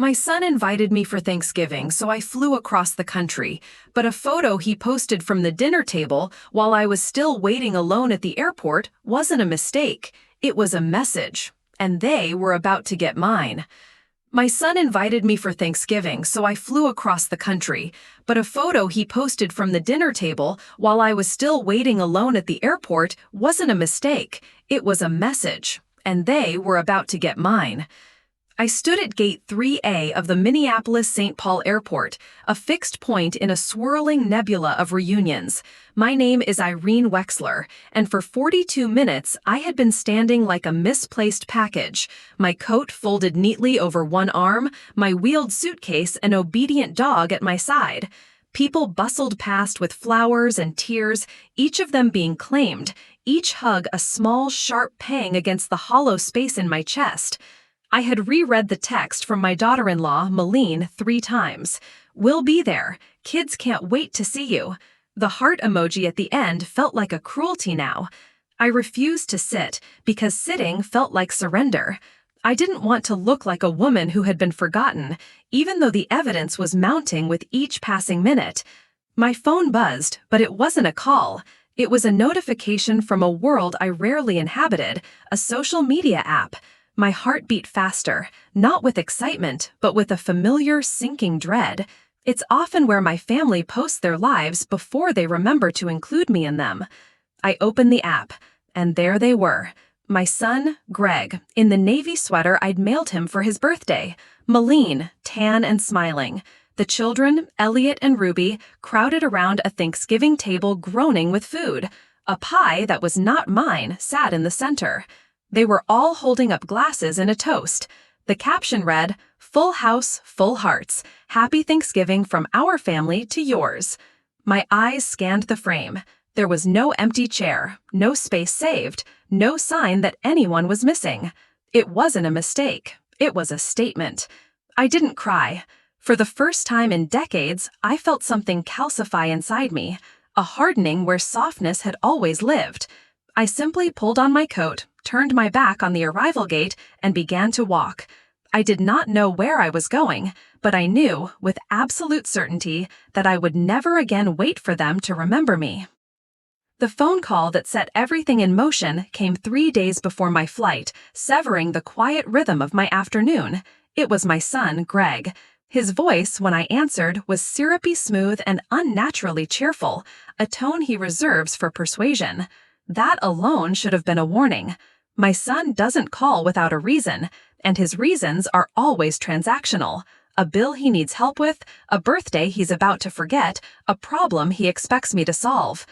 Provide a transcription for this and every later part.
My son invited me for Thanksgiving, so I flew across the country, but a photo he posted from the dinner table while I was still waiting alone at the airport wasn't a mistake. It was a message, and they were about to get mine. My son invited me for Thanksgiving, so I flew across the country, but a photo he posted from the dinner table while I was still waiting alone at the airport wasn't a mistake. It was a message, and they were about to get mine. I stood at Gate 3A of the Minneapolis-St. Paul Airport, a fixed point in a swirling nebula of reunions. My name is Irene Wexler, and for 42 minutes I had been standing like a misplaced package, my coat folded neatly over one arm, my wheeled suitcase an obedient dog at my side. People bustled past with flowers and tears, each of them being claimed, each hug a small, sharp pang against the hollow space in my chest. I had reread the text from my daughter-in-law, Malene, 3 times. "We'll be there. Kids can't wait to see you." The heart emoji at the end felt like a cruelty now. I refused to sit because sitting felt like surrender. I didn't want to look like a woman who had been forgotten, even though the evidence was mounting with each passing minute. My phone buzzed, but it wasn't a call. It was a notification from a world I rarely inhabited, a social media app. My heart beat faster, not with excitement, but with a familiar, sinking dread. It's often where my family posts their lives before they remember to include me in them. I opened the app, and there they were. My son, Greg, in the navy sweater I'd mailed him for his birthday. Malene, tan and smiling. The children, Elliot and Ruby, crowded around a Thanksgiving table groaning with food. A pie that was not mine sat in the center. They were all holding up glasses in a toast. The caption read, "Full house, full hearts. Happy Thanksgiving from our family to yours." My eyes scanned the frame. There was no empty chair, no space saved, no sign that anyone was missing. It wasn't a mistake. It was a statement. I didn't cry. For the first time in decades, I felt something calcify inside me, a hardening where softness had always lived. I simply pulled on my coat, turned my back on the arrival gate, and began to walk. I did not know where I was going, but I knew, with absolute certainty, that I would never again wait for them to remember me. The phone call that set everything in motion came 3 days before my flight, severing the quiet rhythm of my afternoon. It was my son, Greg. His voice, when I answered, was syrupy smooth and unnaturally cheerful, a tone he reserves for persuasion. That alone should have been a warning. My son doesn't call without a reason, and his reasons are always transactional. A bill he needs help with, a birthday he's about to forget, a problem he expects me to solve.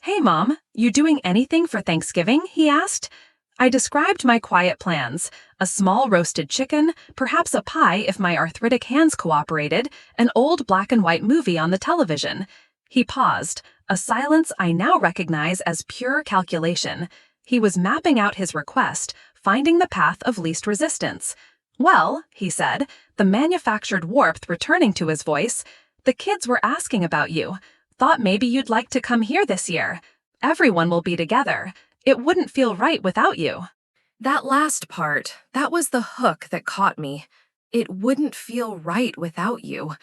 "Hey, Mom, you doing anything for Thanksgiving?" he asked. I described my quiet plans: a small roasted chicken, perhaps a pie if my arthritic hands cooperated, an old black and white movie on the television. He paused, a silence I now recognize as pure calculation. He was mapping out his request, finding the path of least resistance. "Well," he said, the manufactured warmth returning to his voice, "the kids were asking about you. Thought maybe you'd like to come here this year. Everyone will be together. It wouldn't feel right without you." That last part, that was the hook that caught me. It wouldn't feel right without you.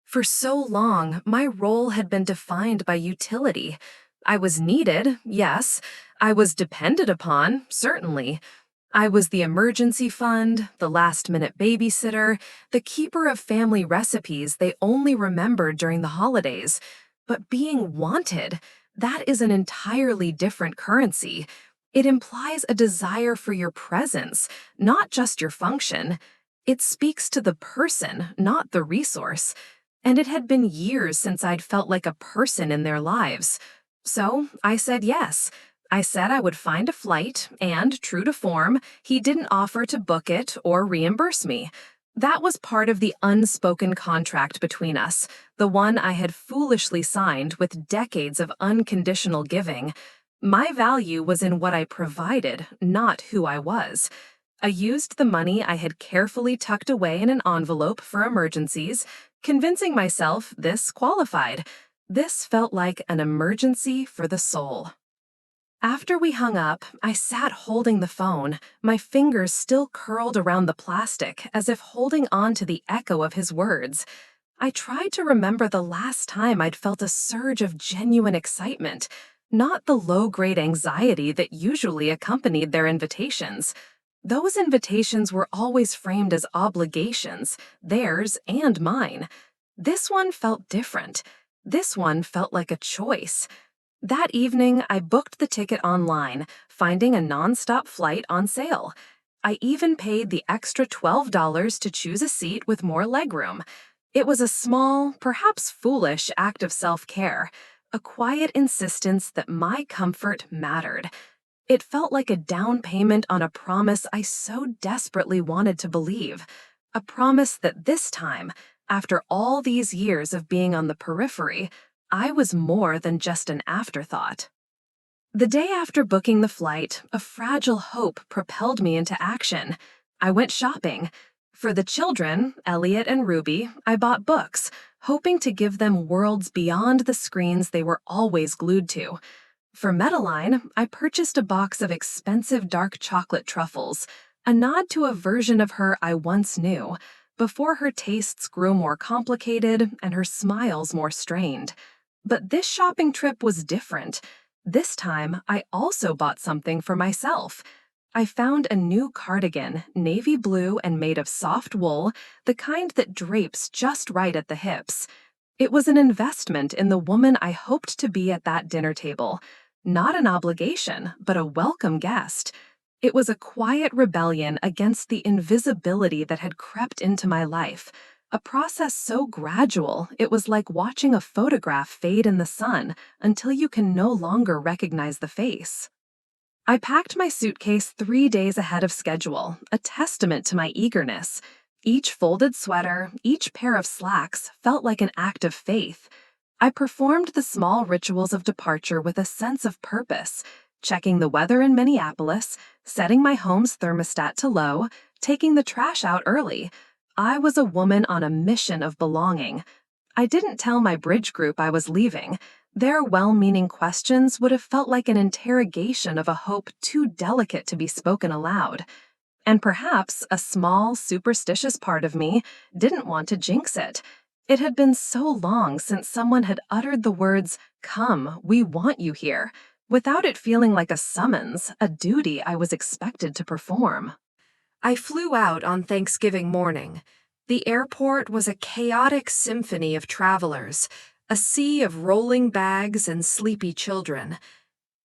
For so long, my role had been defined by utility. I was needed, yes. I was depended upon, certainly. I was the emergency fund, the last-minute babysitter, the keeper of family recipes they only remembered during the holidays. But being wanted, that is an entirely different currency. It implies a desire for your presence, not just your function. It speaks to the person, not the resource. And it had been years since I'd felt like a person in their lives. So I said yes. I said I would find a flight, and, true to form, he didn't offer to book it or reimburse me. That was part of the unspoken contract between us, the one I had foolishly signed with decades of unconditional giving. My value was in what I provided, not who I was. I used the money I had carefully tucked away in an envelope for emergencies, convincing myself this qualified. This felt like an emergency for the soul. After we hung up, I sat holding the phone, my fingers still curled around the plastic as if holding on to the echo of his words. I tried to remember the last time I'd felt a surge of genuine excitement, not the low-grade anxiety that usually accompanied their invitations. Those invitations were always framed as obligations, theirs and mine. This one felt different. This one felt like a choice. That evening, I booked the ticket online, finding a nonstop flight on sale. I even paid the extra $12 to choose a seat with more legroom. It was a small, perhaps foolish act of self-care, a quiet insistence that my comfort mattered. It felt like a down payment on a promise I so desperately wanted to believe, a promise that this time, after all these years of being on the periphery, I was more than just an afterthought. The day after booking the flight, a fragile hope propelled me into action. I went shopping. For the children, Elliot and Ruby, I bought books, hoping to give them worlds beyond the screens they were always glued to. For Madeline, I purchased a box of expensive dark chocolate truffles, a nod to a version of her I once knew, before her tastes grew more complicated and her smiles more strained. But this shopping trip was different. This time, I also bought something for myself. I found a new cardigan, navy blue and made of soft wool, the kind that drapes just right at the hips. It was an investment in the woman I hoped to be at that dinner table. Not an obligation, but a welcome guest. It was a quiet rebellion against the invisibility that had crept into my life. A process so gradual, it was like watching a photograph fade in the sun until you can no longer recognize the face. I packed my suitcase 3 days ahead of schedule, a testament to my eagerness. Each folded sweater, each pair of slacks felt like an act of faith. I performed the small rituals of departure with a sense of purpose, checking the weather in Minneapolis, setting my home's thermostat to low, taking the trash out early. I was a woman on a mission of belonging. I didn't tell my bridge group I was leaving. Their well-meaning questions would have felt like an interrogation of a hope too delicate to be spoken aloud. And perhaps a small, superstitious part of me didn't want to jinx it. It had been so long since someone had uttered the words, "Come, we want you here," without it feeling like a summons, a duty I was expected to perform. I flew out on Thanksgiving morning. The airport was a chaotic symphony of travelers, a sea of rolling bags and sleepy children.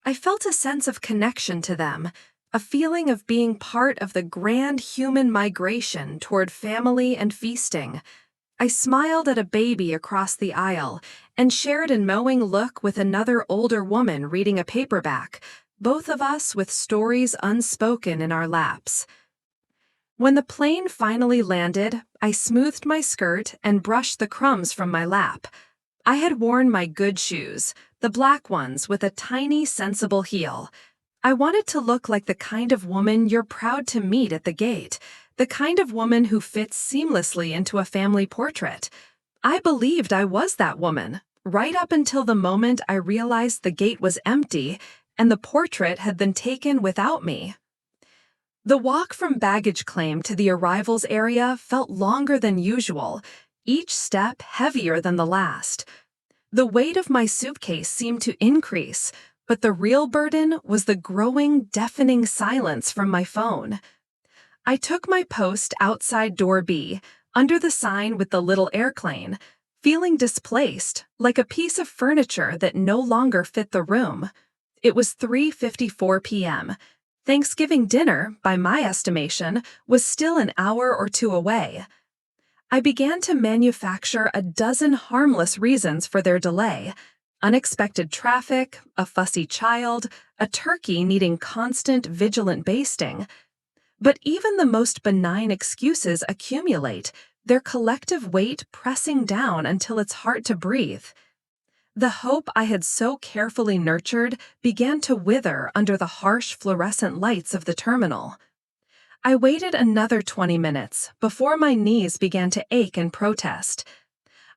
I felt a sense of connection to them, a feeling of being part of the grand human migration toward family and feasting. I smiled at a baby across the aisle and shared a knowing look with another older woman reading a paperback, both of us with stories unspoken in our laps. When the plane finally landed, I smoothed my skirt and brushed the crumbs from my lap. I had worn my good shoes, the black ones with a tiny, sensible heel. I wanted to look like the kind of woman you're proud to meet at the gate, the kind of woman who fits seamlessly into a family portrait. I believed I was that woman, right up until the moment I realized the gate was empty and the portrait had been taken without me. The walk from baggage claim to the arrivals area felt longer than usual, each step heavier than the last. The weight of my suitcase seemed to increase, but the real burden was the growing, deafening silence from my phone. I took my post outside door B, under the sign with the little airplane, feeling displaced, like a piece of furniture that no longer fit the room. It was 3:54 p.m. Thanksgiving dinner, by my estimation, was still an hour or two away. I began to manufacture a dozen harmless reasons for their delay: unexpected traffic, a fussy child, a turkey needing constant, vigilant basting. But even the most benign excuses accumulate, their collective weight pressing down until it's hard to breathe. The hope I had so carefully nurtured began to wither under the harsh fluorescent lights of the terminal. I waited another 20 minutes before my knees began to ache in protest.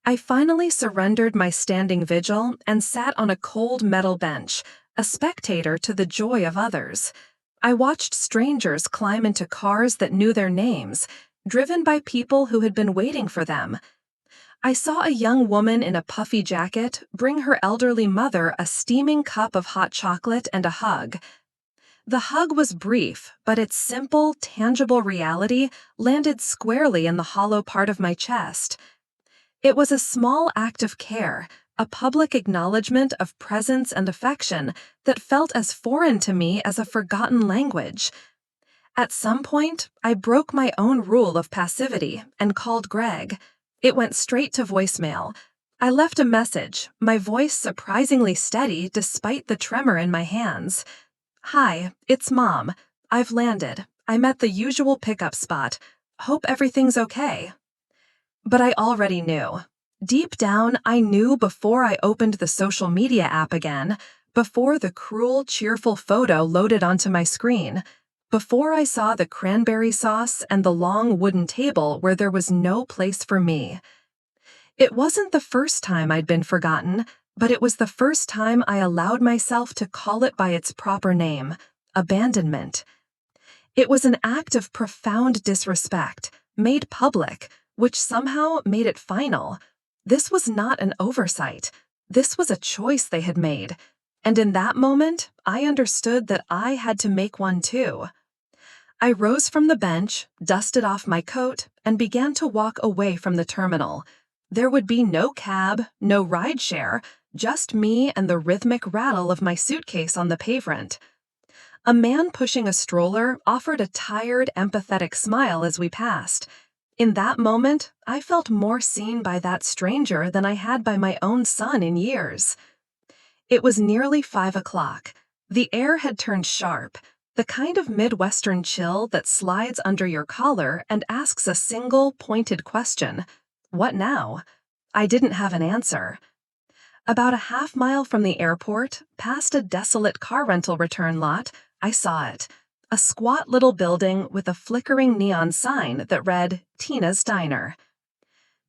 I finally surrendered my standing vigil and sat on a cold metal bench, a spectator to the joy of others. I watched strangers climb into cars that knew their names, driven by people who had been waiting for them. I saw a young woman in a puffy jacket bring her elderly mother a steaming cup of hot chocolate and a hug. The hug was brief, but its simple, tangible reality landed squarely in the hollow part of my chest. It was a small act of care, a public acknowledgement of presence and affection that felt as foreign to me as a forgotten language. At some point, I broke my own rule of passivity and called Greg. It went straight to voicemail. I left a message, my voice surprisingly steady despite the tremor in my hands. "Hi, it's Mom. I've landed. I'm at the usual pickup spot. Hope everything's okay." But I already knew. Deep down, I knew before I opened the social media app again, before the cruel, cheerful photo loaded onto my screen, before I saw the cranberry sauce and the long wooden table where there was no place for me. It wasn't the first time I'd been forgotten, but it was the first time I allowed myself to call it by its proper name, abandonment. It was an act of profound disrespect, made public, which somehow made it final. This was not an oversight. This was a choice they had made. And in that moment, I understood that I had to make one too. I rose from the bench, dusted off my coat, and began to walk away from the terminal. There would be no cab, no rideshare, just me and the rhythmic rattle of my suitcase on the pavement. A man pushing a stroller offered a tired, empathetic smile as we passed. In that moment, I felt more seen by that stranger than I had by my own son in years. It was nearly 5 o'clock. The air had turned sharp, the kind of Midwestern chill that slides under your collar and asks a single, pointed question. What now? I didn't have an answer. About a half-mile from the airport, past a desolate car rental return lot, I saw it. A squat little building with a flickering neon sign that read, Tina's Diner.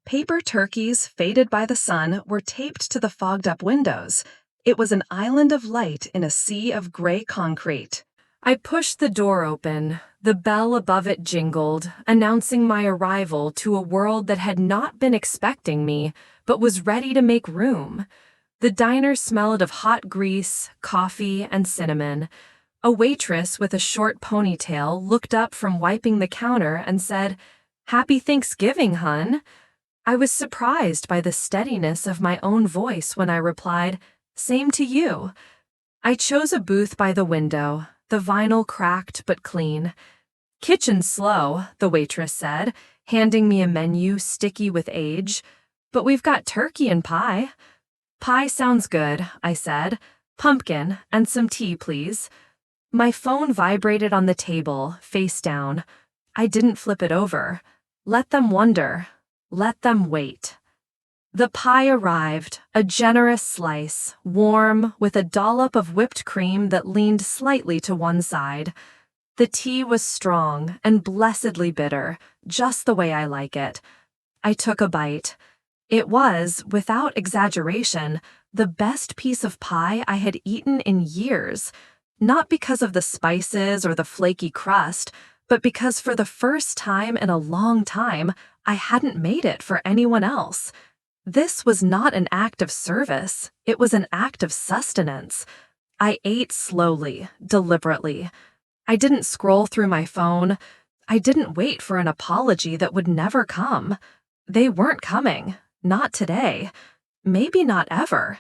Paper turkeys, faded by the sun, were taped to the fogged-up windows. It was an island of light in a sea of gray concrete. I pushed the door open. The bell above it jingled, announcing my arrival to a world that had not been expecting me, but was ready to make room. The diner smelled of hot grease, coffee, and cinnamon. A waitress with a short ponytail looked up from wiping the counter and said, "Happy Thanksgiving, hun." I was surprised by the steadiness of my own voice when I replied, "Same to you." I chose a booth by the window, the vinyl cracked but clean. "Kitchen slow," the waitress said, handing me a menu sticky with age. "But we've got turkey and pie." "Pie sounds good," I said. "Pumpkin and some tea, please." My phone vibrated on the table, face down. I didn't flip it over. Let them wonder. Let them wait. The pie arrived, a generous slice, warm, with a dollop of whipped cream that leaned slightly to one side. The tea was strong and blessedly bitter, just the way I like it. I took a bite. It was, without exaggeration, the best piece of pie I had eaten in years, not because of the spices or the flaky crust, but because for the first time in a long time, I hadn't made it for anyone else. This was not an act of service, it was an act of sustenance. I ate slowly, deliberately. I didn't scroll through my phone. I didn't wait for an apology that would never come. They weren't coming. Not today. Maybe not ever.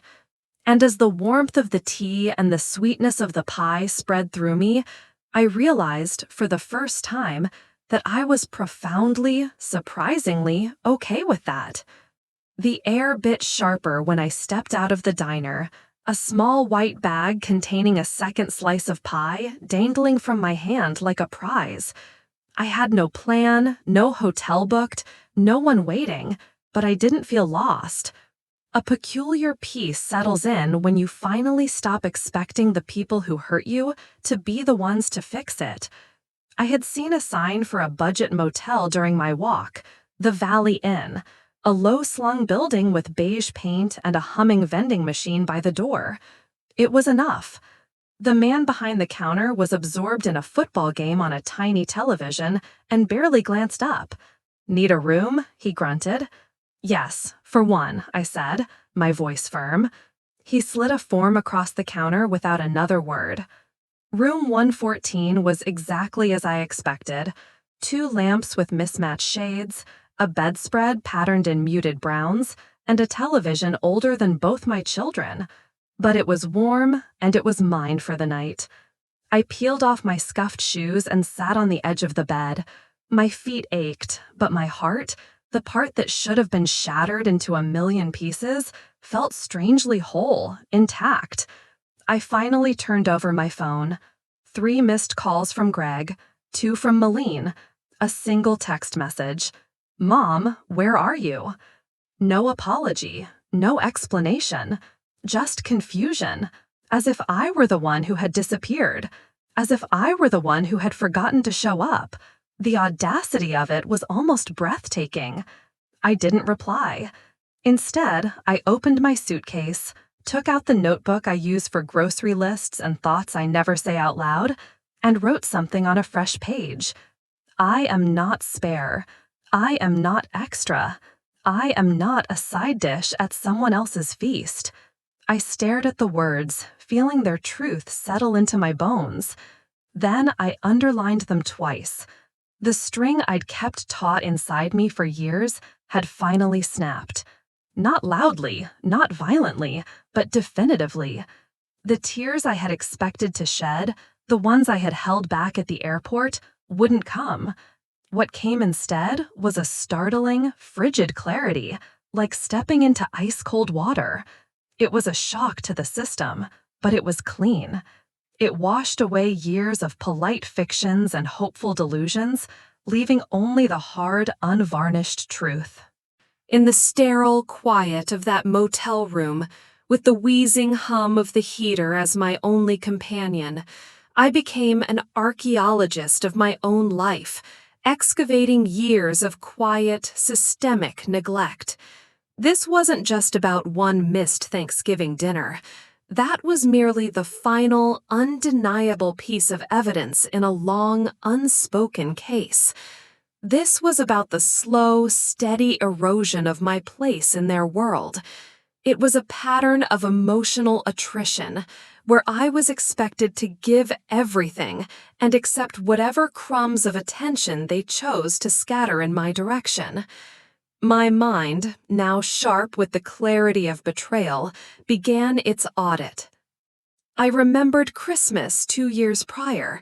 And as the warmth of the tea and the sweetness of the pie spread through me, I realized, for the first time, that I was profoundly, surprisingly okay with that. The air bit sharper when I stepped out of the diner, a small white bag containing a second slice of pie dangling from my hand like a prize. I had no plan, no hotel booked, no one waiting, but I didn't feel lost. A peculiar peace settles in when you finally stop expecting the people who hurt you to be the ones to fix it. I had seen a sign for a budget motel during my walk, the Valley Inn, a low-slung building with beige paint and a humming vending machine by the door. It was enough. The man behind the counter was absorbed in a football game on a tiny television and barely glanced up. "Need a room?" he grunted. "Yes, for one," I said, my voice firm. He slid a form across the counter without another word. Room 114 was exactly as I expected. 2 lamps with mismatched shades, a bedspread patterned in muted browns, and a television older than both my children. But it was warm, and it was mine for the night. I peeled off my scuffed shoes and sat on the edge of the bed. My feet ached, but my heart, the part that should have been shattered into a million pieces, felt strangely whole, intact. I finally turned over my phone. 3 missed calls from Greg, 2 from Malene, a single text message. "Mom, where are you?" No apology, no explanation, just confusion, as if I were the one who had disappeared, as if I were the one who had forgotten to show up. The audacity of it was almost breathtaking. I didn't reply. Instead, I opened my suitcase, took out the notebook I use for grocery lists and thoughts I never say out loud, and wrote something on a fresh page. I am not spare. I am not extra. I am not a side dish at someone else's feast. I stared at the words, feeling their truth settle into my bones. Then I underlined them twice. The string I'd kept taut inside me for years had finally snapped. Not loudly, not violently, but definitively. The tears I had expected to shed, the ones I had held back at the airport, wouldn't come. What came instead was a startling, frigid clarity, like stepping into ice-cold water. It was a shock to the system, but it was clean. It washed away years of polite fictions and hopeful delusions, leaving only the hard, unvarnished truth. In the sterile quiet of that motel room, with the wheezing hum of the heater as my only companion, I became an archaeologist of my own life, excavating years of quiet, systemic neglect. This wasn't just about one missed Thanksgiving dinner. That was merely the final, undeniable piece of evidence in a long, unspoken case. This was about the slow, steady erosion of my place in their world. It was a pattern of emotional attrition, where I was expected to give everything and accept whatever crumbs of attention they chose to scatter in my direction. My mind, now sharp with the clarity of betrayal, began its audit. I remembered Christmas 2 years prior.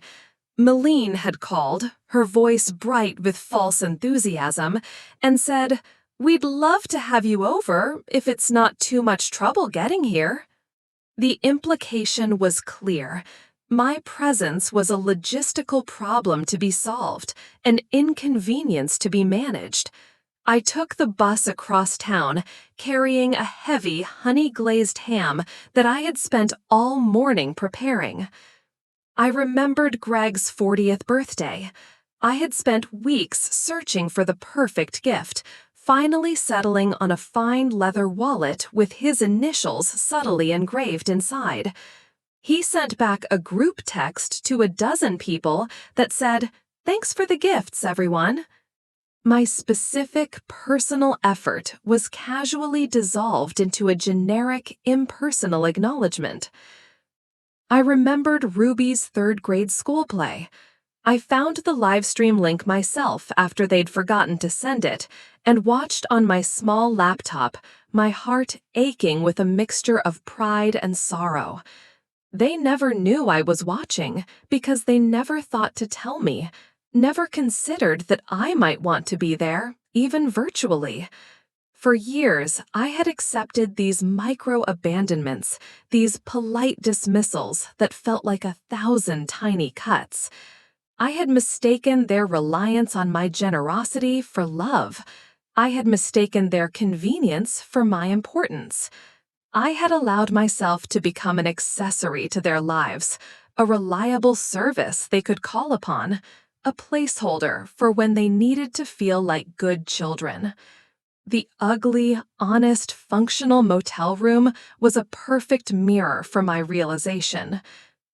Malene had called, her voice bright with false enthusiasm, and said, "We'd love to have you over if it's not too much trouble getting here." The implication was clear. My presence was a logistical problem to be solved, an inconvenience to be managed. I took the bus across town, carrying a heavy, honey-glazed ham that I had spent all morning preparing. I remembered Greg's 40th birthday. I had spent weeks searching for the perfect gift, finally settling on a fine leather wallet with his initials subtly engraved inside. He sent back a group text to a dozen people that said, "Thanks for the gifts, everyone." My specific, personal effort was casually dissolved into a generic, impersonal acknowledgement. I remembered Ruby's 3rd-grade school play. I found the livestream link myself after they'd forgotten to send it, and watched on my small laptop, my heart aching with a mixture of pride and sorrow. They never knew I was watching because they never thought to tell me, never considered that I might want to be there, even virtually. For years, I had accepted these micro-abandonments, these polite dismissals that felt like 1,000 tiny cuts. I had mistaken their reliance on my generosity for love. I had mistaken their convenience for my importance. I had allowed myself to become an accessory to their lives, a reliable service they could call upon, a placeholder for when they needed to feel like good children. The ugly, honest, functional motel room was a perfect mirror for my realization.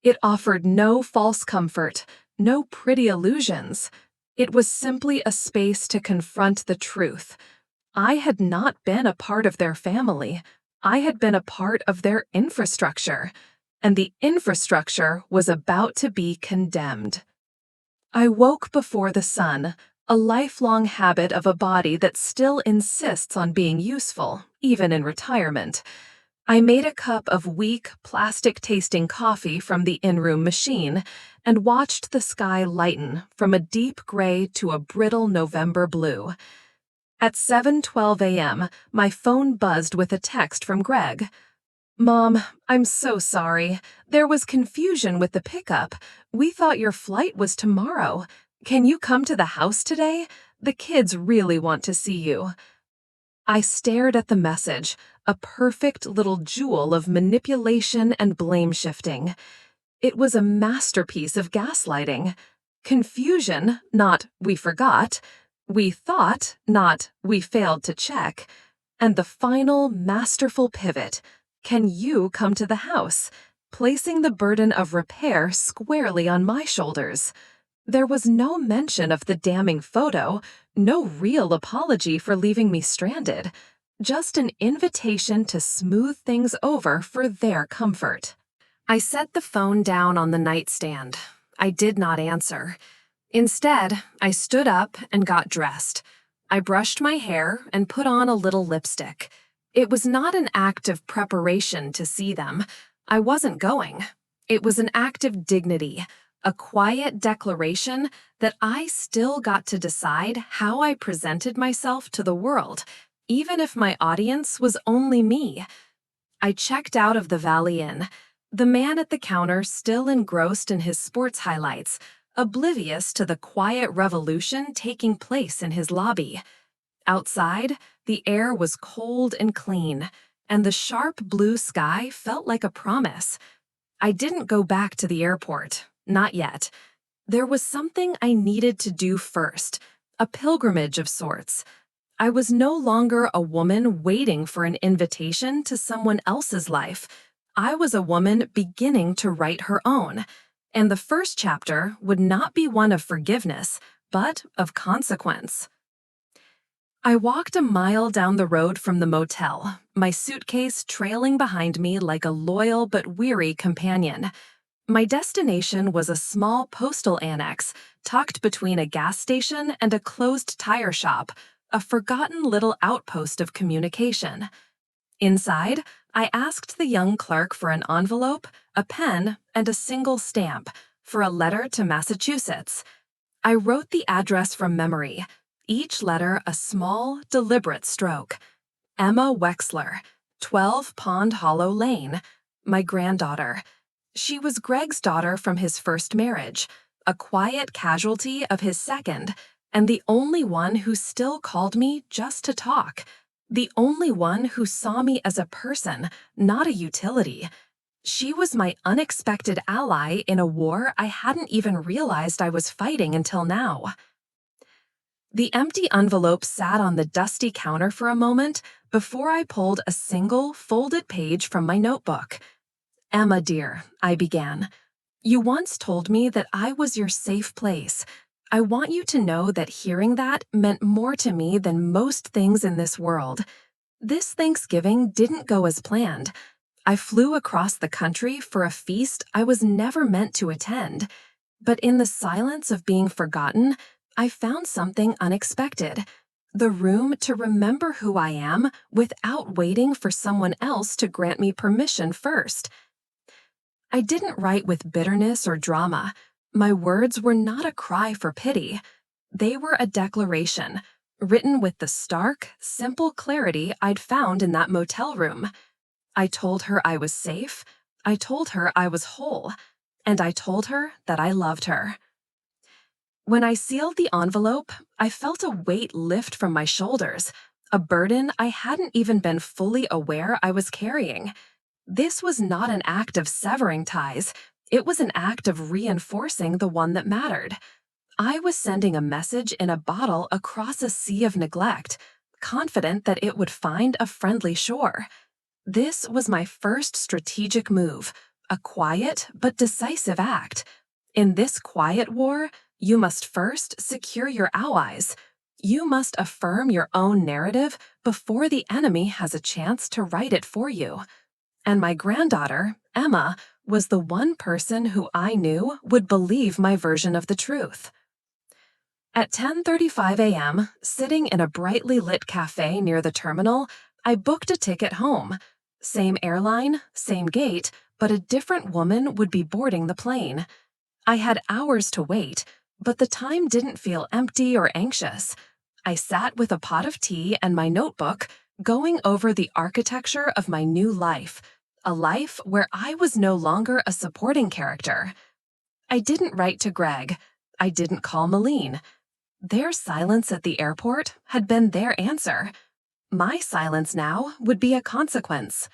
It offered no false comfort, no pretty illusions. It was simply a space to confront the truth. I had not been a part of their family. I had been a part of their infrastructure, and the infrastructure was about to be condemned. I woke before the sun, a lifelong habit of a body that still insists on being useful, even in retirement. I made a cup of weak, plastic-tasting coffee from the in-room machine and watched the sky lighten from a deep gray to a brittle November blue. At 7:12 a.m., my phone buzzed with a text from Greg. "Mom, I'm so sorry. There was confusion with the pickup. We thought your flight was tomorrow. Can you come to the house today? The kids really want to see you." I stared at the message, a perfect little jewel of manipulation and blame shifting. It was a masterpiece of gaslighting. Confusion, not "we forgot." We thought, not "we failed to check." And the final masterful pivot: "Can you come to the house?" Placing the burden of repair squarely on my shoulders. There was no mention of the damning photo, no real apology for leaving me stranded, just an invitation to smooth things over for their comfort. I set the phone down on the nightstand. I did not answer. Instead, I stood up and got dressed. I brushed my hair and put on a little lipstick. It was not an act of preparation to see them. I wasn't going. It was an act of dignity, a quiet declaration that I still got to decide how I presented myself to the world, even if my audience was only me. I checked out of the Valley Inn, the man at the counter still engrossed in his sports highlights, oblivious to the quiet revolution taking place in his lobby. Outside, the air was cold and clean, and the sharp blue sky felt like a promise. I didn't go back to the airport, not yet. There was something I needed to do first, a pilgrimage of sorts. I was no longer a woman waiting for an invitation to someone else's life. I was a woman beginning to write her own. And the first chapter would not be one of forgiveness, but of consequence. I walked a mile down the road from the motel, my suitcase trailing behind me like a loyal but weary companion. My destination was a small postal annex tucked between a gas station and a closed tire shop, a forgotten little outpost of communication. Inside, I asked the young clerk for an envelope, a pen, and a single stamp for a letter to Massachusetts. I wrote the address from memory, each letter a small, deliberate stroke. Emma Wexler, 12 Pond Hollow Lane, my granddaughter. She was Greg's daughter from his first marriage, a quiet casualty of his second, and the only one who still called me just to talk. The only one who saw me as a person, not a utility. She was my unexpected ally in a war I hadn't even realized I was fighting until now. The empty envelope sat on the dusty counter for a moment before I pulled a single, folded page from my notebook. "Emma, dear," I began, "you once told me that I was your safe place. I want you to know that hearing that meant more to me than most things in this world. This Thanksgiving didn't go as planned. I flew across the country for a feast I was never meant to attend. But in the silence of being forgotten, I found something unexpected. The room to remember who I am without waiting for someone else to grant me permission first." I didn't write with bitterness or drama. My words were not a cry for pity. They were a declaration, written with the stark, simple clarity I'd found in that motel room. I told her I was safe, I told her I was whole, and I told her that I loved her. When I sealed the envelope, I felt a weight lift from my shoulders, a burden I hadn't even been fully aware I was carrying. This was not an act of severing ties. It was an act of reinforcing the one that mattered. I was sending a message in a bottle across a sea of neglect, confident that it would find a friendly shore. This was my first strategic move, a quiet but decisive act. In this quiet war, you must first secure your allies. You must affirm your own narrative before the enemy has a chance to write it for you. And my granddaughter, Emma, was the one person who I knew would believe my version of the truth. At 10:35 a.m., sitting in a brightly lit cafe near the terminal, I booked a ticket home. Same airline, same gate, but a different woman would be boarding the plane. I had hours to wait, but the time didn't feel empty or anxious. I sat with a pot of tea and my notebook, going over the architecture of my new life, a life where I was no longer a supporting character. I didn't write to Greg. I didn't call Malene. Their silence at the airport had been their answer. My silence now would be a consequence.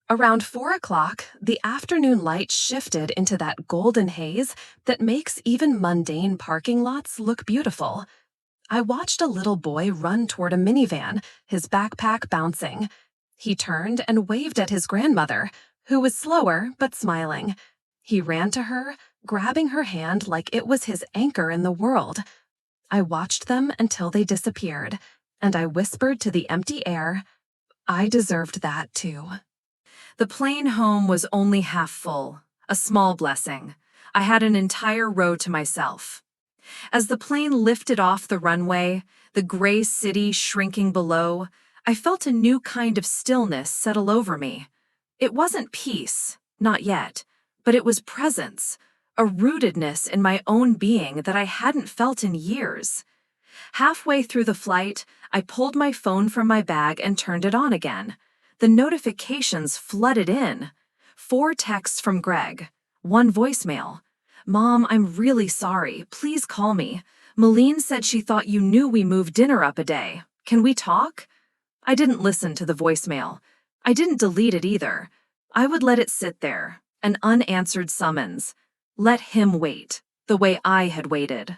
Around 4 o'clock, the afternoon light shifted into that golden haze that makes even mundane parking lots look beautiful. I watched a little boy run toward a minivan, his backpack bouncing. He turned and waved at his grandmother, who was slower but smiling. He ran to her, grabbing her hand like it was his anchor in the world. I watched them until they disappeared, and I whispered to the empty air, I deserved that too. The plane home was only half full, a small blessing. I had an entire row to myself. As the plane lifted off the runway, the gray city shrinking below, I felt a new kind of stillness settle over me. It wasn't peace, not yet, but it was presence, a rootedness in my own being that I hadn't felt in years. Halfway through the flight, I pulled my phone from my bag and turned it on again. The notifications flooded in. 4 texts from Greg, 1 voicemail. Mom, I'm really sorry. Please call me. Malene said she thought you knew we moved dinner up a day. Can we talk? I didn't listen to the voicemail. I didn't delete it either. I would let it sit there, an unanswered summons. Let him wait, the way I had waited.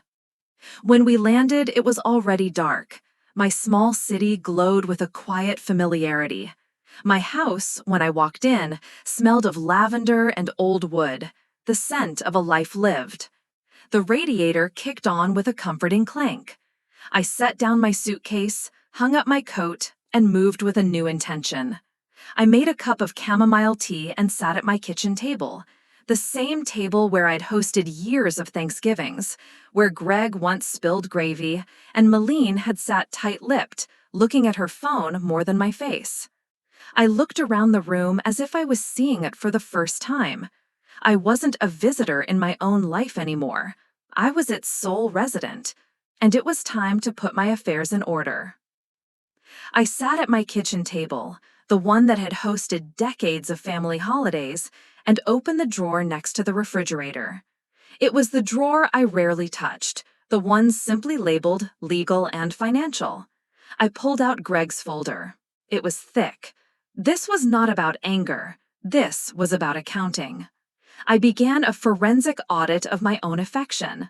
When we landed, it was already dark. My small city glowed with a quiet familiarity. My house, when I walked in, smelled of lavender and old wood, the scent of a life lived. The radiator kicked on with a comforting clank. I set down my suitcase, hung up my coat, and moved with a new intention. I made a cup of chamomile tea and sat at my kitchen table, the same table where I'd hosted years of Thanksgivings, where Greg once spilled gravy, and Malene had sat tight-lipped, looking at her phone more than my face. I looked around the room as if I was seeing it for the first time. I wasn't a visitor in my own life anymore. I was its sole resident, and it was time to put my affairs in order. I sat at my kitchen table, the one that had hosted decades of family holidays, and opened the drawer next to the refrigerator. It was the drawer I rarely touched, the one simply labeled legal and financial. I pulled out Greg's folder. It was thick. This was not about anger. This was about accounting. I began a forensic audit of my own affection.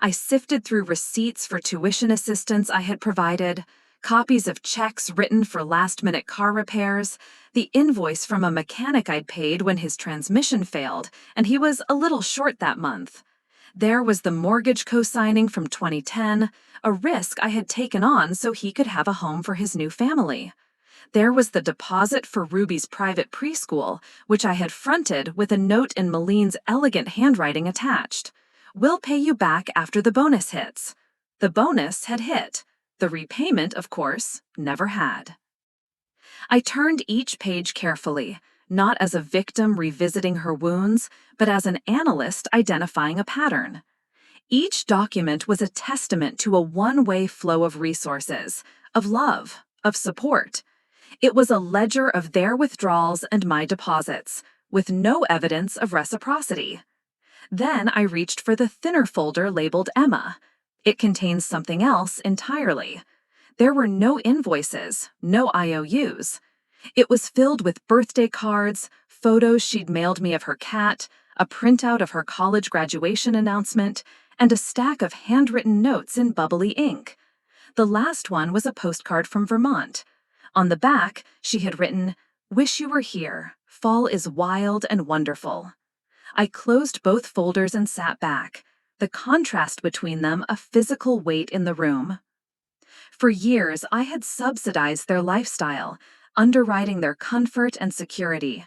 I sifted through receipts for tuition assistance I had provided, copies of checks written for last-minute car repairs, the invoice from a mechanic I'd paid when his transmission failed, and he was a little short that month. There was the mortgage co-signing from 2010, a risk I had taken on so he could have a home for his new family. There was the deposit for Ruby's private preschool, which I had fronted with a note in Malene's elegant handwriting attached. We'll pay you back after the bonus hits. The bonus had hit. The repayment, of course, never had. I turned each page carefully, not as a victim revisiting her wounds, but as an analyst identifying a pattern. Each document was a testament to a one-way flow of resources, of love, of support. It was a ledger of their withdrawals and my deposits, with no evidence of reciprocity. Then I reached for the thinner folder labeled Emma. It contains something else entirely. There were no invoices, no IOUs. It was filled with birthday cards, photos she'd mailed me of her cat, a printout of her college graduation announcement, and a stack of handwritten notes in bubbly ink. The last one was a postcard from Vermont. On the back, she had written, "Wish you were here. Fall is wild and wonderful. I closed both folders and sat back, the contrast between them a physical weight in the room. For years, I had subsidized their lifestyle, underwriting their comfort and security.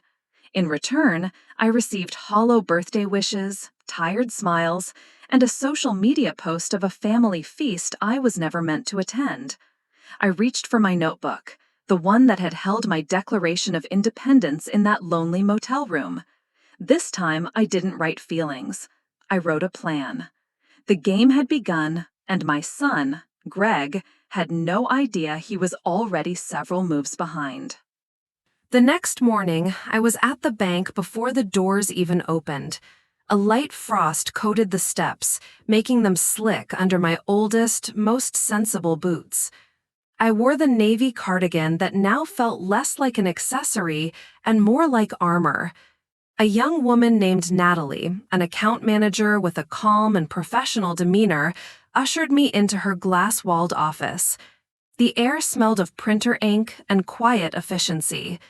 In return, I received hollow birthday wishes, tired smiles, and a social media post of a family feast I was never meant to attend. I reached for my notebook, the one that had held my Declaration of Independence in that lonely motel room. This time, I didn't write feelings. I wrote a plan. The game had begun, and my son, Greg, had no idea he was already several moves behind. The next morning, I was at the bank before the doors even opened. A light frost coated the steps, making them slick under my oldest, most sensible boots. I wore the navy cardigan that now felt less like an accessory and more like armor. A young woman named Natalie, an account manager with a calm and professional demeanor, ushered me into her glass-walled office. The air smelled of printer ink and quiet efficiency.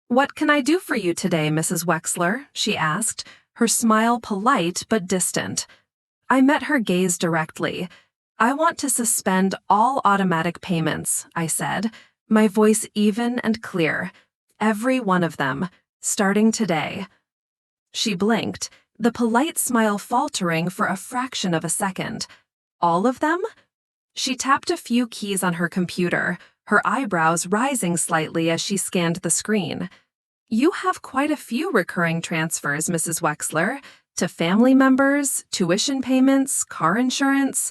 "What can I do for you today, Mrs. Wexler?" she asked, her smile polite but distant. I met her gaze directly. "I want to suspend all automatic payments," I said, my voice even and clear. "Every one of them, starting today." She blinked, the polite smile faltering for a fraction of a second. "All of them?" She tapped a few keys on her computer, her eyebrows rising slightly as she scanned the screen. "You have quite a few recurring transfers, Mrs. Wexler, to family members, tuition payments, car insurance."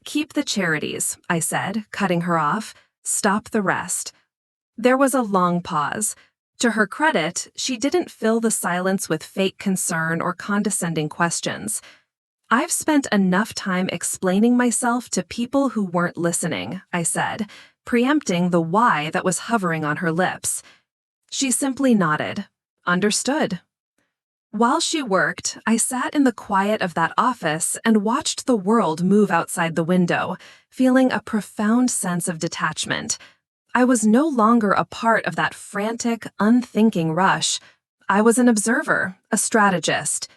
"Keep the charities," I said, cutting her off. "Stop the rest." There was a long pause. To her credit, she didn't fill the silence with fake concern or condescending questions. "I've spent enough time explaining myself to people who weren't listening," I said, preempting the why that was hovering on her lips. She simply nodded. "Understood." While she worked, I sat in the quiet of that office and watched the world move outside the window, feeling a profound sense of detachment. I was no longer a part of that frantic, unthinking rush. I was an observer, a strategist.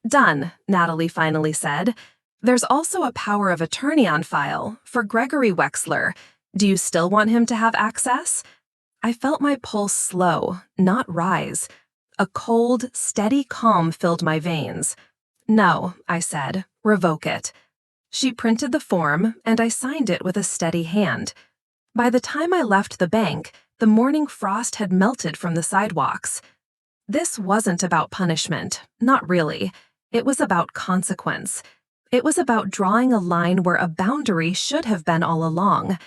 "Done," Natalie finally said. "There's also a power of attorney on file for Gregory Wexler. Do you still want him to have access?" I felt my pulse slow, not rise. A cold, steady calm filled my veins. "No," I said. "Revoke it." She printed the form, and I signed it with a steady hand. By the time I left the bank, the morning frost had melted from the sidewalks. This wasn't about punishment, not really. It was about consequence. It was about drawing a line where a boundary should have been all along.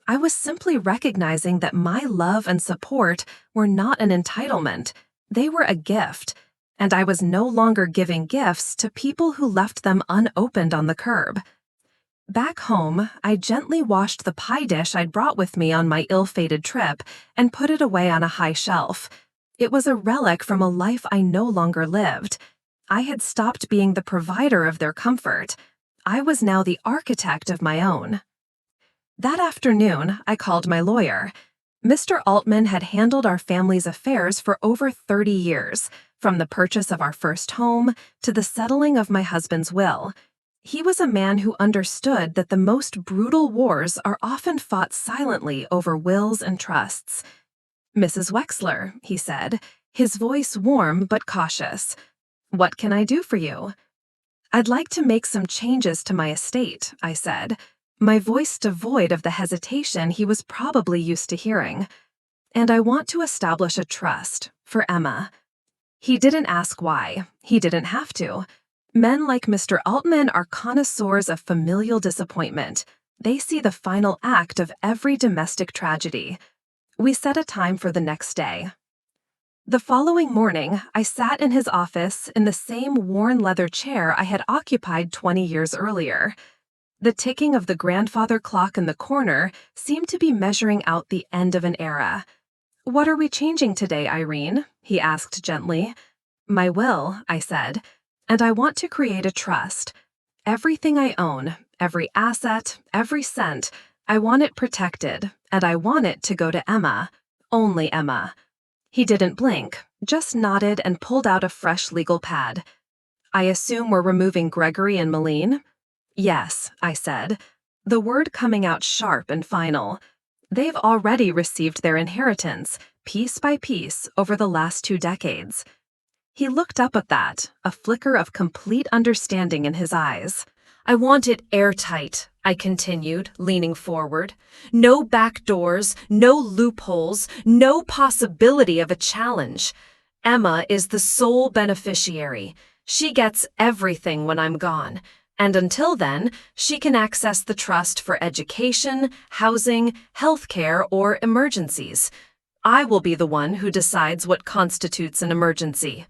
I was simply recognizing that my love and support were not an entitlement. They were a gift, and I was no longer giving gifts to people who left them unopened on the curb. Back home, I gently washed the pie dish I'd brought with me on my ill-fated trip and put it away on a high shelf. It was a relic from a life I no longer lived. I had stopped being the provider of their comfort. I was now the architect of my own. That afternoon, I called my lawyer. Mr. Altman had handled our family's affairs for over 30 years, from the purchase of our first home to the settling of my husband's will. He was a man who understood that the most brutal wars are often fought silently over wills and trusts. "Mrs. Wexler," he said, his voice warm but cautious. "What can I do for you?" "I'd like to make some changes to my estate," I said, my voice devoid of the hesitation he was probably used to hearing. "And I want to establish a trust for Emma." He didn't ask why. He didn't have to. Men like Mr. Altman are connoisseurs of familial disappointment. They see the final act of every domestic tragedy. We set a time for the next day. The following morning, I sat in his office in the same worn leather chair I had occupied 20 years earlier. The ticking of the grandfather clock in the corner seemed to be measuring out the end of an era. "What are we changing today, Irene?" he asked gently. "My will," I said. "And I want to create a trust. Everything I own, every asset, every cent, I want it protected, and I want it to go to Emma, only Emma." He didn't blink, just nodded and pulled out a fresh legal pad. I assume we're removing Gregory and Malene? Yes, I said, the word coming out sharp and final. They've already received their inheritance, piece by piece, over the last 2 decades. He looked up at that, a flicker of complete understanding in his eyes. I want it airtight, I continued, leaning forward. No back doors, no loopholes, no possibility of a challenge. Emma is the sole beneficiary. She gets everything when I'm gone. And until then, she can access the trust for education, housing, healthcare, or emergencies. I will be the one who decides what constitutes an emergency.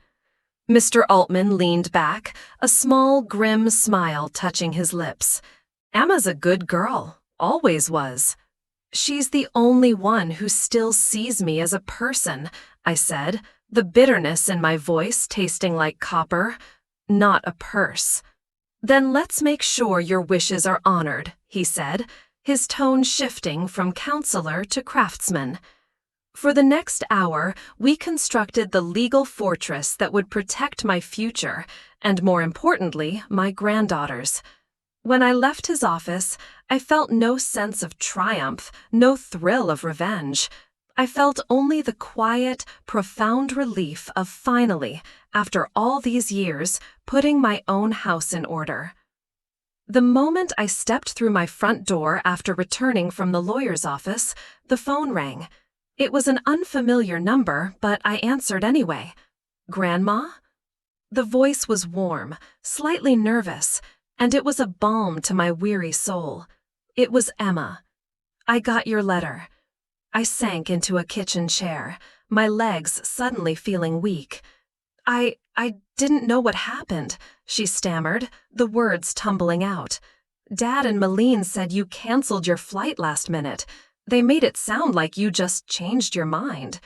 Mr. Altman leaned back, a small, grim smile touching his lips. Emma's a good girl, always was. She's the only one who still sees me as a person, I said, the bitterness in my voice tasting like copper, not a purse. Then let's make sure your wishes are honored, he said, his tone shifting from counselor to craftsman. For the next hour, we constructed the legal fortress that would protect my future, and more importantly, my granddaughters. When I left his office, I felt no sense of triumph, no thrill of revenge. I felt only the quiet, profound relief of finally, after all these years, putting my own house in order. The moment I stepped through my front door after returning from the lawyer's office, the phone rang. It was an unfamiliar number, but I answered anyway. Grandma? The voice was warm, slightly nervous, and it was a balm to my weary soul. It was Emma. I got your letter. I sank into a kitchen chair, my legs suddenly feeling weak. I didn't know what happened, she stammered, the words tumbling out. Dad and Malene said you canceled your flight last minute. They made it sound like you just changed your mind.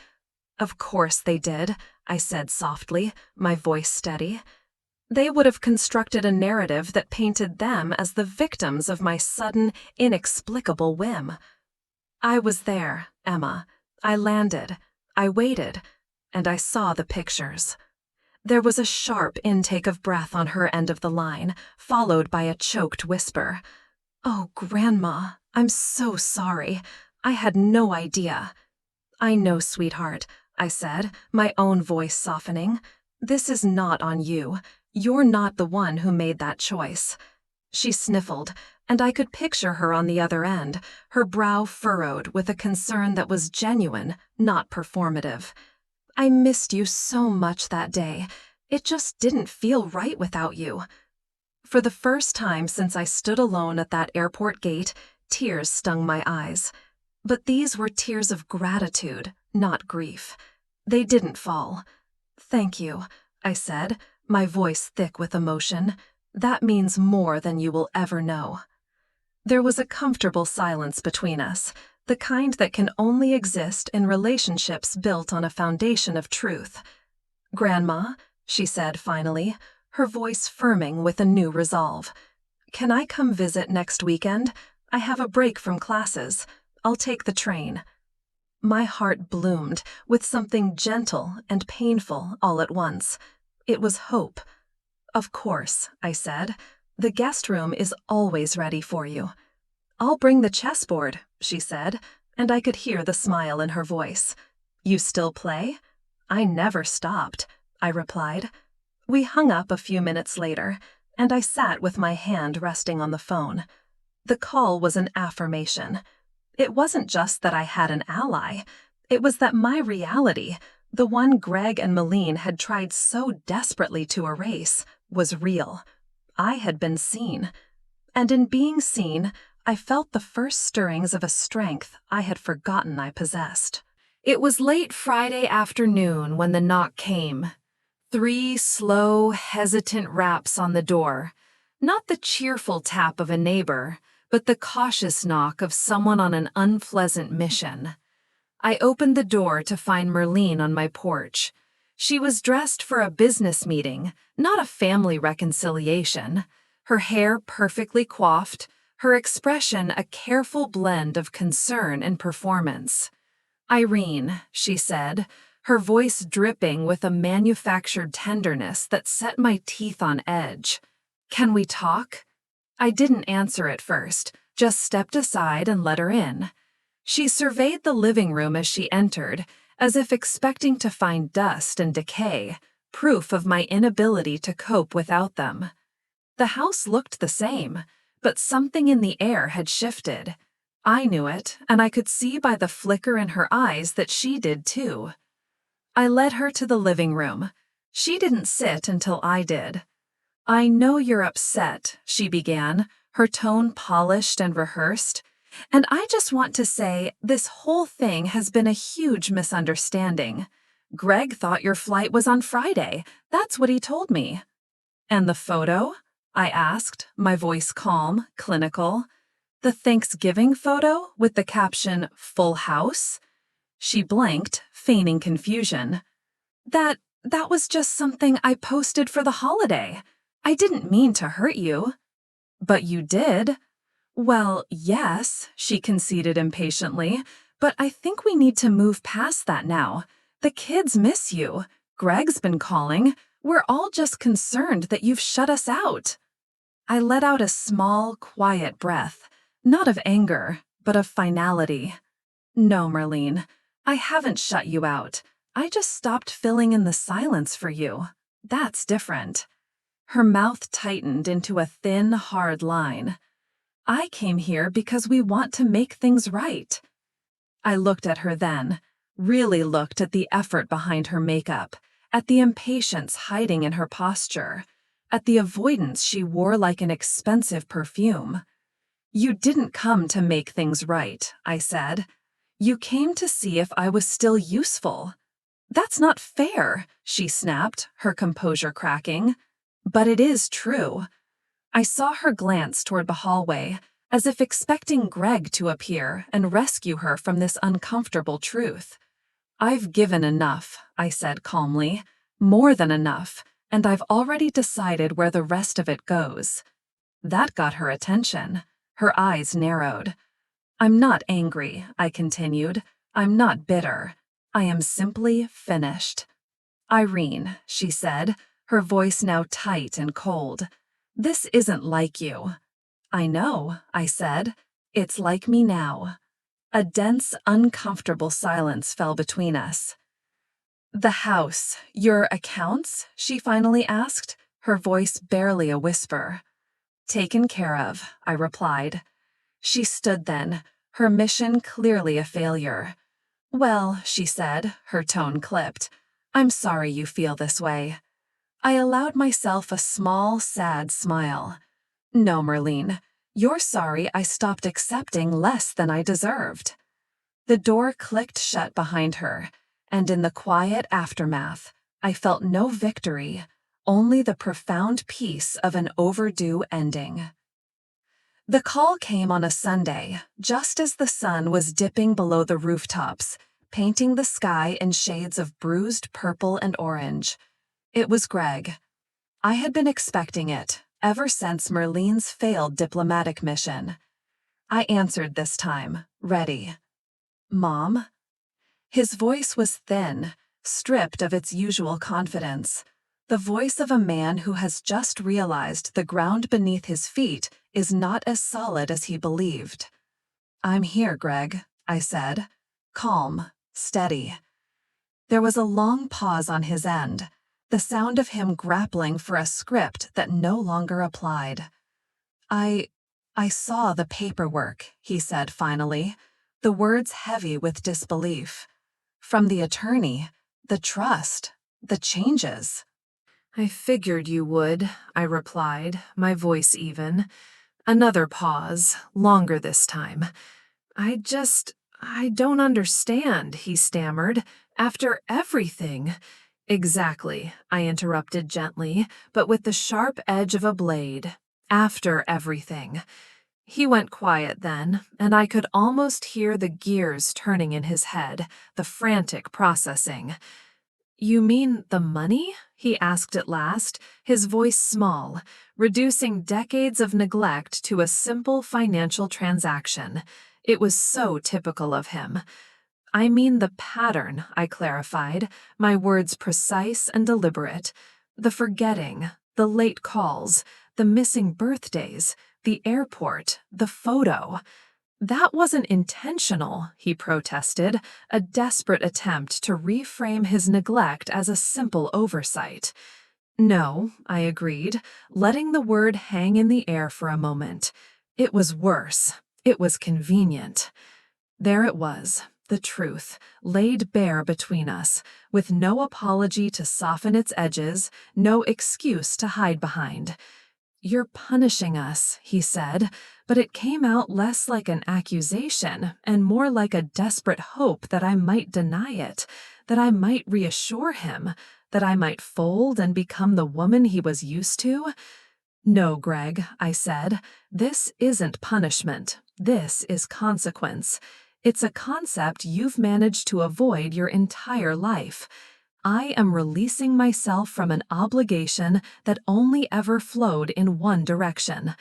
Of course they did, I said softly, my voice steady. They would have constructed a narrative that painted them as the victims of my sudden, inexplicable whim. I was there, Emma. I landed. I waited. And I saw the pictures. There was a sharp intake of breath on her end of the line, followed by a choked whisper. Oh, Grandma, I'm so sorry. I had no idea. I know, sweetheart, I said, my own voice softening. This is not on you. You're not the one who made that choice. She sniffled, and I could picture her on the other end, her brow furrowed with a concern that was genuine, not performative. I missed you so much that day. It just didn't feel right without you. For the first time since I stood alone at that airport gate, tears stung my eyes. But these were tears of gratitude, not grief. They didn't fall. Thank you, I said, my voice thick with emotion. That means more than you will ever know. There was a comfortable silence between us, the kind that can only exist in relationships built on a foundation of truth. Grandma, she said finally, her voice firming with a new resolve. Can I come visit next weekend? I have a break from classes. I'll take the train. My heart bloomed with something gentle and painful all at once. It was hope. Of course, I said. The guest room is always ready for you. I'll bring the chessboard, she said, and I could hear the smile in her voice. You still play? I never stopped, I replied. We hung up a few minutes later, and I sat with my hand resting on the phone. The call was an affirmation. It wasn't just that I had an ally. It was that my reality, the one Greg and Malene had tried so desperately to erase, was real. I had been seen. And in being seen, I felt the first stirrings of a strength I had forgotten I possessed. It was late Friday afternoon when the knock came. 3 slow, hesitant raps on the door. Not the cheerful tap of a neighbor, but the cautious knock of someone on an unpleasant mission. I opened the door to find Merlene on my porch. She was dressed for a business meeting, not a family reconciliation. Her hair perfectly coiffed, her expression a careful blend of concern and performance. Irene, she said, her voice dripping with a manufactured tenderness that set my teeth on edge. "Can we talk?" I didn't answer at first, just stepped aside and let her in. She surveyed the living room as she entered, as if expecting to find dust and decay, proof of my inability to cope without them. The house looked the same, but something in the air had shifted. I knew it, and I could see by the flicker in her eyes that she did too. I led her to the living room. She didn't sit until I did. "I know you're upset," she began, her tone polished and rehearsed. "And I just want to say this whole thing has been a huge misunderstanding. Greg thought your flight was on Friday. That's what he told me." "And the photo?" I asked, my voice calm, clinical. "The Thanksgiving photo with the caption, 'Full House'?" She blinked, feigning confusion. That was just something I posted for the holiday. I didn't mean to hurt you." "But you did." "Well, yes," she conceded impatiently, "but I think we need to move past that now. The kids miss you. Greg's been calling. We're all just concerned that you've shut us out." I let out a small, quiet breath, not of anger, but of finality. "No, Merlene, I haven't shut you out. I just stopped filling in the silence for you. That's different." Her mouth tightened into a thin, hard line. "I came here because we want to make things right." I looked at her then, really looked at the effort behind her makeup, at the impatience hiding in her posture, at the avoidance she wore like an expensive perfume. "You didn't come to make things right," I said. "You came to see if I was still useful." "That's not fair," she snapped, her composure cracking. "But it is true." I saw her glance toward the hallway, as if expecting Greg to appear and rescue her from this uncomfortable truth. "I've given enough," I said calmly. "More than enough, and I've already decided where the rest of it goes." That got her attention. Her eyes narrowed. "I'm not angry," I continued. "I'm not bitter. I am simply finished." "Irene," she said, her voice now tight and cold, "this isn't like you." "I know," I said. "It's like me now." A dense, uncomfortable silence fell between us. "The house, your accounts?" she finally asked, her voice barely a whisper. "Taken care of," I replied. She stood then, her mission clearly a failure. "Well," she said, her tone clipped, "I'm sorry you feel this way." I allowed myself a small, sad smile. "No, Merlene, you're sorry I stopped accepting less than I deserved." The door clicked shut behind her, and in the quiet aftermath, I felt no victory, only the profound peace of an overdue ending. The call came on a Sunday, just as the sun was dipping below the rooftops, painting the sky in shades of bruised purple and orange. It was Greg. I had been expecting it, ever since Merlene's failed diplomatic mission. I answered this time, ready. "Mom?" His voice was thin, stripped of its usual confidence. The voice of a man who has just realized the ground beneath his feet is not as solid as he believed. "I'm here, Greg," I said. Calm, steady. There was a long pause on his end, the sound of him grappling for a script that no longer applied. I saw the paperwork," he said finally, the words heavy with disbelief. "From the attorney, the trust, the changes." "I figured you would," I replied, my voice even. Another pause, longer this time. I don't understand," he stammered. "After everything." "Exactly," I interrupted gently, but with the sharp edge of a blade. "After everything." He went quiet then, and I could almost hear the gears turning in his head, the frantic processing. "You mean the money?" he asked at last, his voice small, reducing decades of neglect to a simple financial transaction. It was so typical of him. I mean the pattern, I clarified, my words precise and deliberate. The forgetting, the late calls, the missing birthdays, the airport, the photo. That wasn't intentional, he protested, a desperate attempt to reframe his neglect as a simple oversight. No, I agreed, letting the word hang in the air for a moment. It was worse. It was convenient. There it was, the truth, laid bare between us, with no apology to soften its edges, no excuse to hide behind. You're punishing us, he said, but it came out less like an accusation and more like a desperate hope that I might deny it, that I might reassure him, that I might fold and become the woman he was used to. No, Greg, I said, this isn't punishment. This is consequence. It's a concept you've managed to avoid your entire life. I am releasing myself from an obligation that only ever flowed in one direction.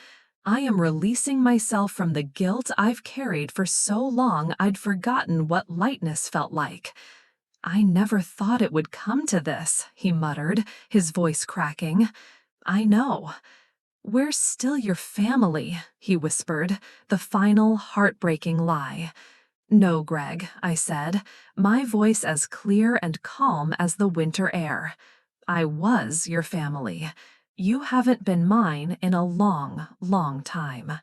I am releasing myself from the guilt I've carried for so long I'd forgotten what lightness felt like. I never thought it would come to this, he muttered, his voice cracking. I know. We're still your family, he whispered, the final heartbreaking lie. No, Greg, I said, my voice as clear and calm as the winter air. I was your family. You haven't been mine in a long, long time.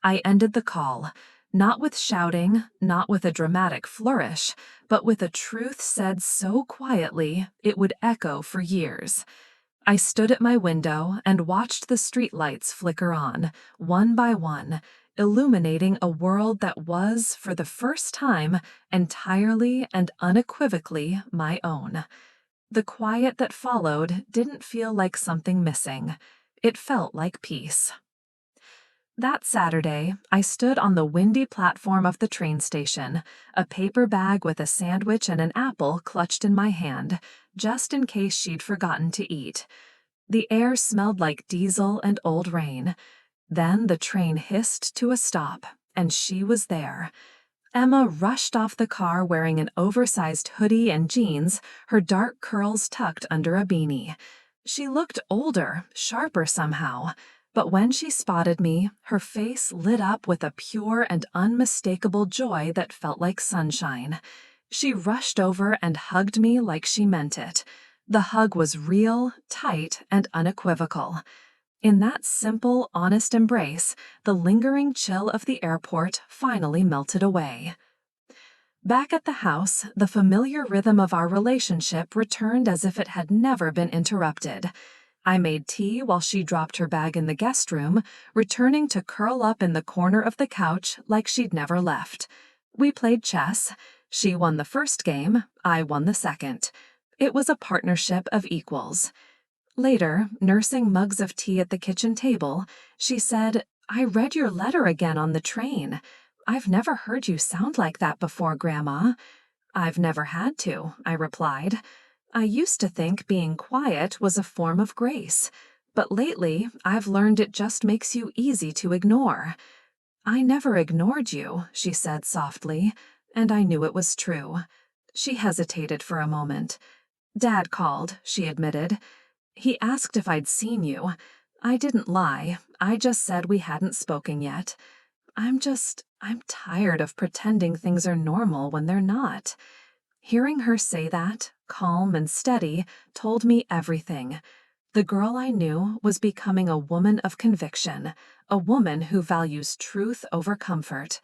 I ended the call, not with shouting, not with a dramatic flourish, but with a truth said so quietly it would echo for years. I stood at my window and watched the streetlights flicker on, one by one, illuminating a world that was, for the first time, entirely and unequivocally my own. The quiet that followed didn't feel like something missing. It felt like peace. That Saturday, I stood on the windy platform of the train station, a paper bag with a sandwich and an apple clutched in my hand, just in case she'd forgotten to eat. The air smelled like diesel and old rain. Then the train hissed to a stop, and she was there. Emma rushed off the car wearing an oversized hoodie and jeans, her dark curls tucked under a beanie. She looked older, sharper somehow. But when she spotted me, her face lit up with a pure and unmistakable joy that felt like sunshine. She rushed over and hugged me like she meant it. The hug was real, tight, and unequivocal. In that simple, honest embrace, the lingering chill of the airport finally melted away. Back at the house, the familiar rhythm of our relationship returned as if it had never been interrupted. I made tea while she dropped her bag in the guest room, returning to curl up in the corner of the couch like she'd never left. We played chess. She won the first game, I won the second. It was a partnership of equals. Later, nursing mugs of tea at the kitchen table, she said, I read your letter again on the train. I've never heard you sound like that before, Grandma. I've never had to, I replied. I used to think being quiet was a form of grace, but lately I've learned it just makes you easy to ignore. I never ignored you, she said softly, and I knew it was true. She hesitated for a moment. Dad called, she admitted. He asked if I'd seen you. I didn't lie. I just said we hadn't spoken yet. I'm tired of pretending things are normal when they're not. Hearing her say that, calm and steady, told me everything. The girl I knew was becoming a woman of conviction, a woman who values truth over comfort.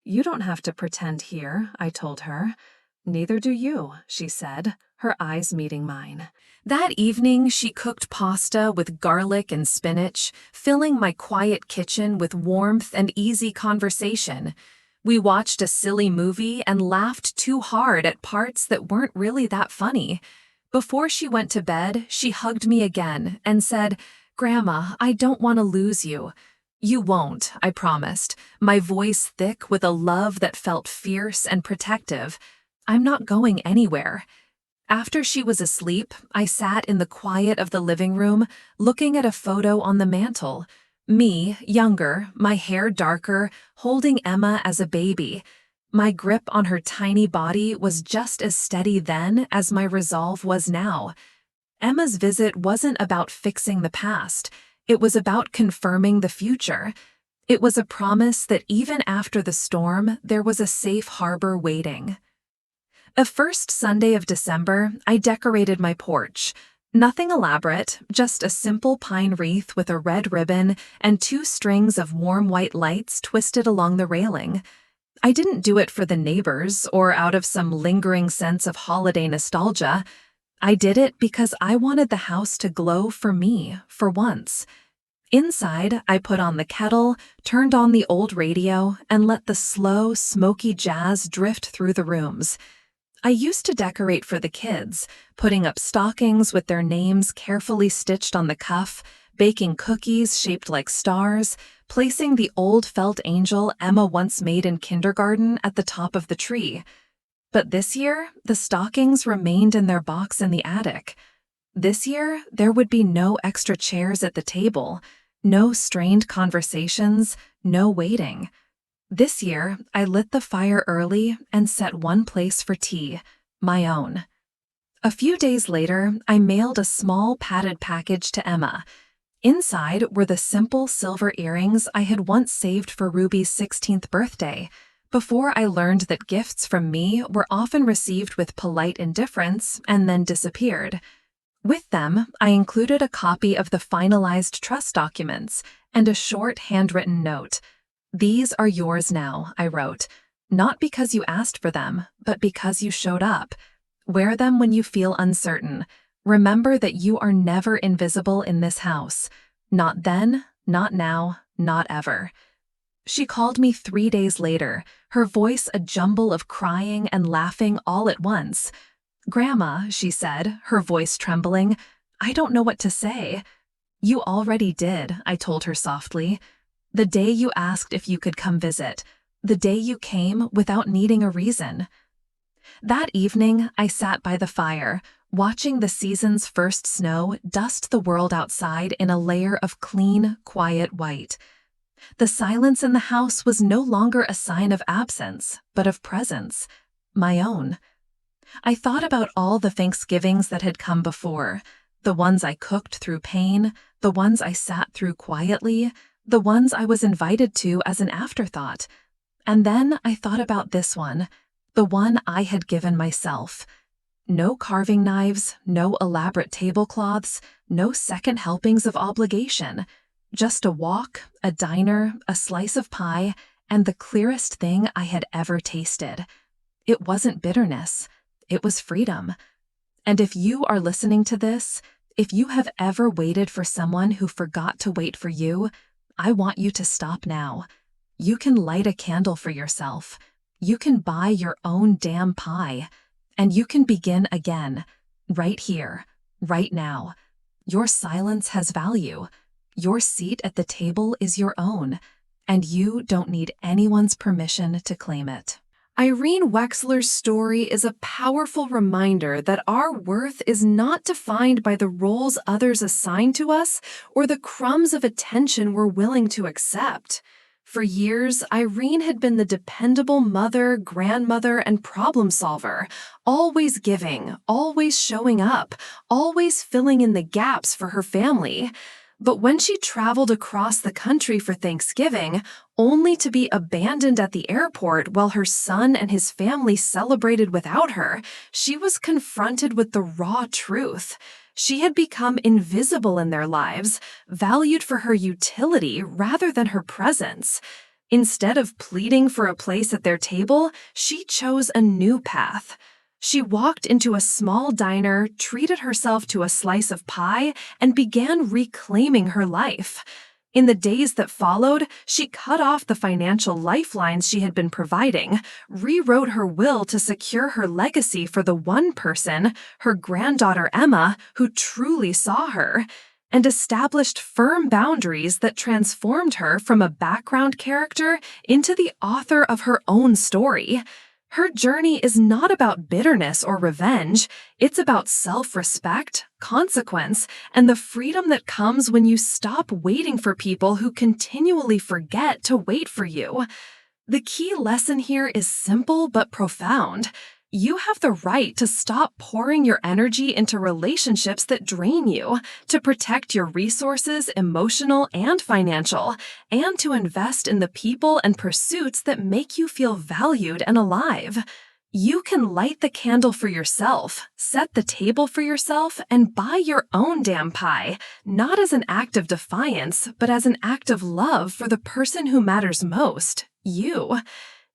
You don't have to pretend here, I told her. Neither do you, she said, her eyes meeting mine. That evening, she cooked pasta with garlic and spinach, filling my quiet kitchen with warmth and easy conversation. We watched a silly movie and laughed too hard at parts that weren't really that funny. Before she went to bed, she hugged me again and said, Grandma, I don't want to lose you. You won't, I promised, my voice thick with a love that felt fierce and protective. I'm not going anywhere. After she was asleep, I sat in the quiet of the living room, looking at a photo on the mantel. Me, younger, my hair darker, holding Emma as a baby. My grip on her tiny body was just as steady then as my resolve was now. Emma's visit wasn't about fixing the past. It was about confirming the future. It was a promise that even after the storm, there was a safe harbor waiting. The first Sunday of December, I decorated my porch. Nothing elaborate, just a simple pine wreath with a red ribbon and 2 strings of warm white lights twisted along the railing. I didn't do it for the neighbors or out of some lingering sense of holiday nostalgia. I did it because I wanted the house to glow for me, for once. Inside, I put on the kettle, turned on the old radio, and let the slow, smoky jazz drift through the rooms. I used to decorate for the kids, putting up stockings with their names carefully stitched on the cuff, baking cookies shaped like stars, placing the old felt angel Emma once made in kindergarten at the top of the tree. But this year, the stockings remained in their box in the attic. This year, there would be no extra chairs at the table, no strained conversations, no waiting. This year, I lit the fire early and set one place for tea, my own. A few days later, I mailed a small padded package to Emma. Inside were the simple silver earrings I had once saved for Ruby's 16th birthday, before I learned that gifts from me were often received with polite indifference and then disappeared. With them, I included a copy of the finalized trust documents and a short handwritten note. "These are yours now," I wrote, "not because you asked for them, but because you showed up. Wear them when you feel uncertain. Remember that you are never invisible in this house. Not then, not now, not ever." She called me 3 days later, her voice a jumble of crying and laughing all at once. "Grandma," she said, her voice trembling, "I don't know what to say." "You already did," I told her softly. "The day you asked if you could come visit. The day you came without needing a reason." That evening, I sat by the fire, watching the season's first snow dust the world outside in a layer of clean, quiet white. The silence in the house was no longer a sign of absence, but of presence, my own. I thought about all the Thanksgivings that had come before, the ones I cooked through pain, the ones I sat through quietly, the ones I was invited to as an afterthought. And then I thought about this one, the one I had given myself. No carving knives, no elaborate tablecloths, no second helpings of obligation. Just a walk, a diner, a slice of pie, and the clearest thing I had ever tasted. It wasn't bitterness. It was freedom. And if you are listening to this, if you have ever waited for someone who forgot to wait for you, I want you to stop now. You can light a candle for yourself. You can buy your own damn pie. And you can begin again, right here, right now. Your silence has value. Your seat at the table is your own, and you don't need anyone's permission to claim it. Irene Wexler's story is a powerful reminder that our worth is not defined by the roles others assign to us or the crumbs of attention we're willing to accept. For years, Irene had been the dependable mother, grandmother, and problem solver, always giving, always showing up, always filling in the gaps for her family. But when she traveled across the country for Thanksgiving, only to be abandoned at the airport while her son and his family celebrated without her, she was confronted with the raw truth. She had become invisible in their lives, valued for her utility rather than her presence. Instead of pleading for a place at their table, she chose a new path. She walked into a small diner, treated herself to a slice of pie, and began reclaiming her life. In the days that followed, she cut off the financial lifelines she had been providing, rewrote her will to secure her legacy for the one person, her granddaughter Emma, who truly saw her, and established firm boundaries that transformed her from a background character into the author of her own story. Her journey is not about bitterness or revenge. It's about self-respect, consequence, and the freedom that comes when you stop waiting for people who continually forget to wait for you. The key lesson here is simple but profound. You have the right to stop pouring your energy into relationships that drain you, to protect your resources, emotional and financial, and to invest in the people and pursuits that make you feel valued and alive. You can light the candle for yourself, set the table for yourself, and buy your own damn pie, not as an act of defiance, but as an act of love for the person who matters most, you.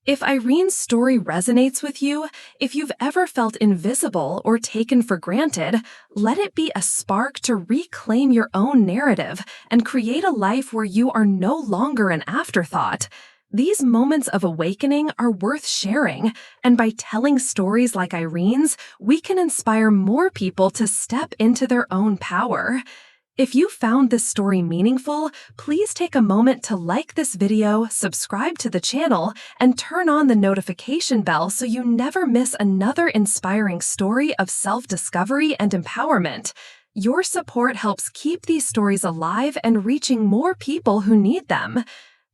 If Irene's story resonates with you, if you've ever felt invisible or taken for granted, let it be a spark to reclaim your own narrative and create a life where you are no longer an afterthought. These moments of awakening are worth sharing, and by telling stories like Irene's, we can inspire more people to step into their own power. If you found this story meaningful, please take a moment to like this video, subscribe to the channel, and turn on the notification bell so you never miss another inspiring story of self-discovery and empowerment. Your support helps keep these stories alive and reaching more people who need them.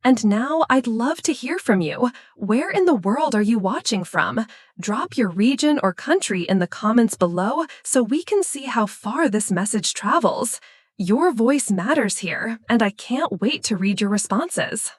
And now I'd love to hear from you. Where in the world are you watching from? Drop your region or country in the comments below so we can see how far this message travels. Your voice matters here, and I can't wait to read your responses.